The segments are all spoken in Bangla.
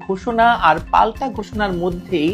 ঘোষণা আর পাল্টা ঘোষণার মধ্যেই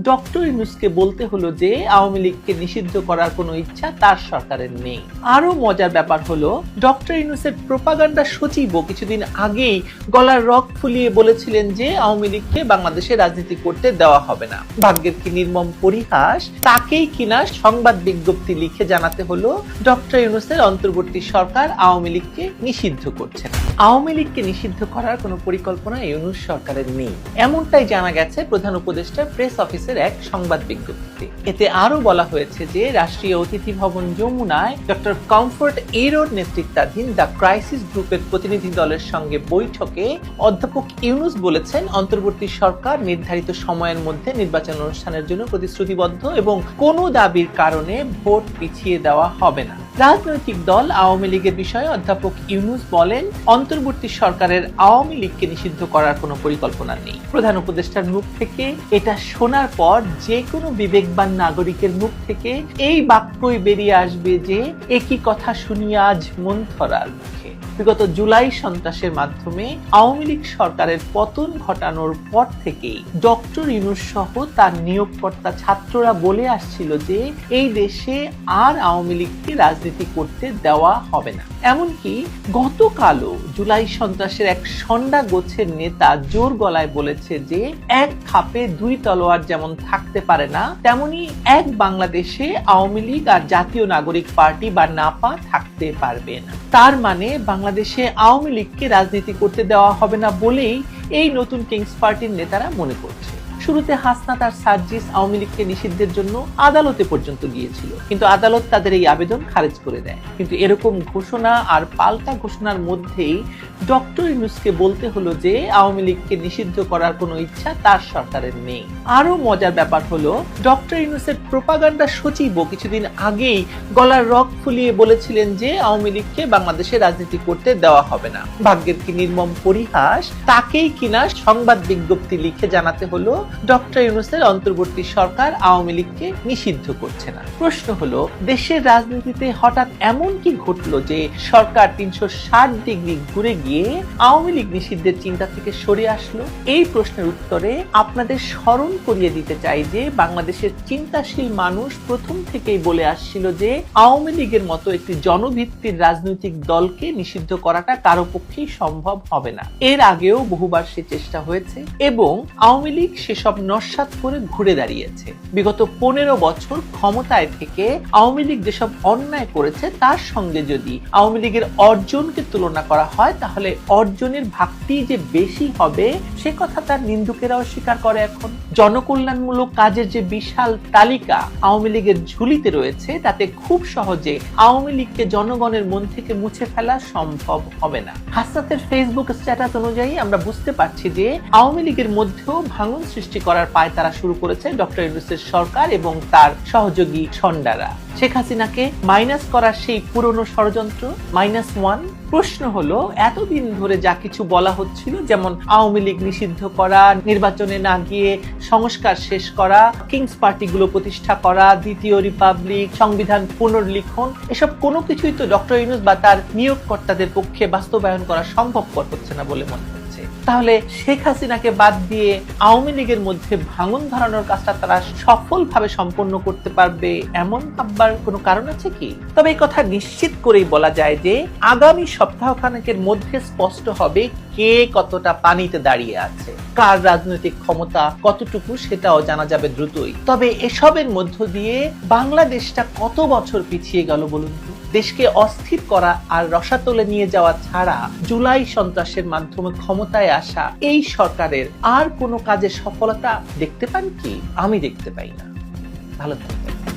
ডক্টর ইউনূসকে বলতে হলো যে আওয়ামী লীগকে নিষিদ্ধ করার কোনো ইচ্ছা তার সরকারের নেই। আরো মজার ব্যাপার হলো ডক্টর ইউনূসের প্রোপাগান্ডা সচিবও কিছুদিন আগেই গলার রগ ফুলিয়ে বলেছিলেন যে আওয়ামী লীগকে বাংলাদেশে রাজনীতি করতে দেওয়া হবে না। ভাগ্যের কি নির্মম পরিহাস, তাকেই কিনা সংবাদ বিজ্ঞপ্তি লিখে জানাতে হলো ডক্টর ইউনূসের অন্তর্বর্তী সরকার আওয়ামী লীগকে নিষিদ্ধ করছে না। আওয়ামী লীগকে নিষিদ্ধ করার কোনো পরিকল্পনা ইউনূস সরকারের নেই, এমনটাই জানা গেছে প্রধান উপদেষ্টার প্রেস অফিসের এক সংবাদ বিজ্ঞপ্তিতে। এতে আরো বলা হয়েছে যে রাষ্ট্রীয় অতিথি ভবন যমুনায় ডক্টর কমফোর্ট এরোর নেতৃত্বাধীন দ্য ক্রাইসিস গ্রুপের প্রতিনিধি দলের সঙ্গে বৈঠকে অধ্যাপক ইউনূস বলেছেন অন্তর্বর্তী সরকার নির্ধারিত সময়ের মধ্যে নির্বাচন অনুষ্ঠানের জন্য প্রতিশ্রুতিবদ্ধ এবং কোনো দাবির কারণে ভোট পিছিয়ে দেওয়া হবে না। রাজনৈতিক দল আওয়ামী লীগের বিষয়ে অধ্যাপক ইউনূস বলেন অন্তর্বর্তী সরকারের আওয়ামী লীগকে নিষিদ্ধ করার কোনো পরিকল্পনা নেই। প্রধান উপদেষ্টার মুখ থেকে এটা শোনার পর যে কোনো বিবেকবান নাগরিকের মুখ থেকে এই বাক্যই বেরিয়ে আসবে যে একই কথা শুনিয়ে আজ মন্থরার মুখে। বিগত জুলাই সন্ত্রাসের মাধ্যমে আওয়ামী লীগ সরকারের পতন ঘটানোর পর থেকেই ডক্টর ইউনূস সহ তার নিয়োগকর্তা ছাত্ররা বলে আসছিল যে এই দেশে আর আওয়ামী লীগকে রাজনীতি করতে দেওয়া হবে না। এমনকি গতকালও জুলাই সন্ত্রাসের এক সন্ডা গোছের নেতা জোর গলায় বলেছে যে এক খাপে দুই তলোয়ার যেমন থাকতে পারে না, তেমনি এক বাংলাদেশে আওয়ামী লীগ আর জাতীয় নাগরিক পার্টি বা নাপা থাকতে পারবে না। তার মানে বাংলাদেশে আওয়ামী লীগকে রাজনীতি করতে দেওয়া হবে না বলেই এই নতুন কিংস পার্টির নেতারা মনে করছে। শুরুতে হাসনাত আর সার্জিস আওয়ামী লীগকে নিষিদ্ধের জন্য আদালতে পর্যন্ত গিয়েছিল, কিন্তু আদালত তাদের এই আবেদন খারিজ করে দেয়। কিন্তু এরকম ঘোষণা আর পাল্টা ঘোষণার মধ্যেই ডক্টর ইউনূসকে বলতে হলো যে আওয়ামী লীগকে নিষিদ্ধ করার কোনো ইচ্ছা তার সরকারের নেই। আরো মজার ব্যাপার হলো ডক্টর ইউনূসের প্রোপাগান্ডা সচিবও কিছুদিন আগেই গলার রগ ফুলিয়ে বলেছিলেন যে আওয়ামী লীগকে বাংলাদেশে রাজনীতি করতে দেওয়া হবে না। ভাগ্যের কি নির্মম পরিহাস, তাকেই কিনা সংবাদ বিজ্ঞপ্তি লিখে জানাতে হলো ডক্টর ইউনূসের অন্তর্বর্তী সরকার আওয়ামী লীগকে নিষিদ্ধ করছে না। প্রশ্ন হলো দেশের রাজনীতিতে হঠাৎ এমন কি ঘটলো যে সরকার 360 ডিগ্রি ঘুরে গিয়ে আওয়ামী লীগ নিষিদ্ধের চিন্তা থেকে সরে আসলো? এই প্রশ্নের উত্তরে আপনাদের স্মরণ করিয়ে দিতে চাই যে বাংলাদেশের চিন্তাশীল মানুষ প্রথম থেকেই বলে আসছিল যে আওয়ামী লীগের মতো একটি জনভিত্তির রাজনৈতিক দলকে নিষিদ্ধ করাটা কারো পক্ষেই সম্ভব হবে না। এর আগেও বহুবার সে চেষ্টা হয়েছে এবং আওয়ামী লীগ সেসব নস্যাৎ করে ঘুরে দাঁড়িয়েছে। বিগত 15 বছর ক্ষমতায় থেকে আওয়ামী লীগ যেসব অন্যায় করেছে তার সঙ্গে যদি আওয়ামী লীগের অর্জনকে তুলনা করা হয় তাহলে অর্জনের ভাগটি যে বেশি হবে সে কথা তার নিন্দুকেরাও স্বীকার করে। এখন জনকল্যাণমূলক কাজের যে বিশাল তালিকা আওয়ামী লীগের ঝুলিতে রয়েছে তাতে খুব সহজে আওয়ামী লীগকে জনগণের মন থেকে মুছে ফেলা সম্ভব হবে না। হাসনাতের ফেসবুক স্ট্যাটাস অনুযায়ী আমরা বুঝতে পারছি যে আওয়ামী লীগের মধ্যেও ভাঙন সৃষ্টি করার পায় তারা শুরু করেছে ডক্টর ইউনূসের সরকার এবং তার সহযোগী ছন্ডারা। শেখ হাসিনাকে মাইনাস করার সেই পুরনো ষড়যন্ত্র -1। প্রশ্ন হলো এতদিন ধরে যা কিছু বলা হচ্ছিল, যেমন আওয়ামী লীগ নিষিদ্ধ করা, নির্বাচনে না গিয়ে সংস্কার শেষ করা, কিংস পার্টিগুলো প্রতিষ্ঠা করা, দ্বিতীয় রিপাবলিক, সংবিধান পুনর্লিখন, এসব কোনো কিছুই তো ডক্টর ইউনূস বা তার নিয়োগকর্তাদের পক্ষে বাস্তবায়ন করা সম্ভবপর হচ্ছে না বলে মনে হচ্ছে। তাহলে শেখ হাসিনাকে বাদ দিয়ে আওয়ামী লীগের মধ্যে ভাঙন ধরানোর কাজটা তারা সফলভাবে সম্পন্ন করতে পারবে এমন ভাববার কোনো কারণ আছে কি? তবে এই কথা নিশ্চিত করেই বলা যায় যে আগামী সপ্তাহখানেকের মধ্যে স্পষ্ট হবে কে কতটা পানিতে দাঁড়িয়ে আছে, কার রাজনৈতিক ক্ষমতা কতটুকু সেটাও জানা যাবে দ্রুতই। তবে এসবের মধ্য দিয়ে বাংলাদেশটা কত বছর পিছিয়ে গেল বলুন তো? দেশকে অস্থির করা আর রসাতলে নিয়ে যাওয়া ছাড়া জুলাই সন্ত্রাসের মাধ্যমে ক্ষমতায় আসা এই সরকারের আর কোনো কাজে সফলতা দেখতে পান কি? আমি দেখতে পাই না। ভালো থাকবেন।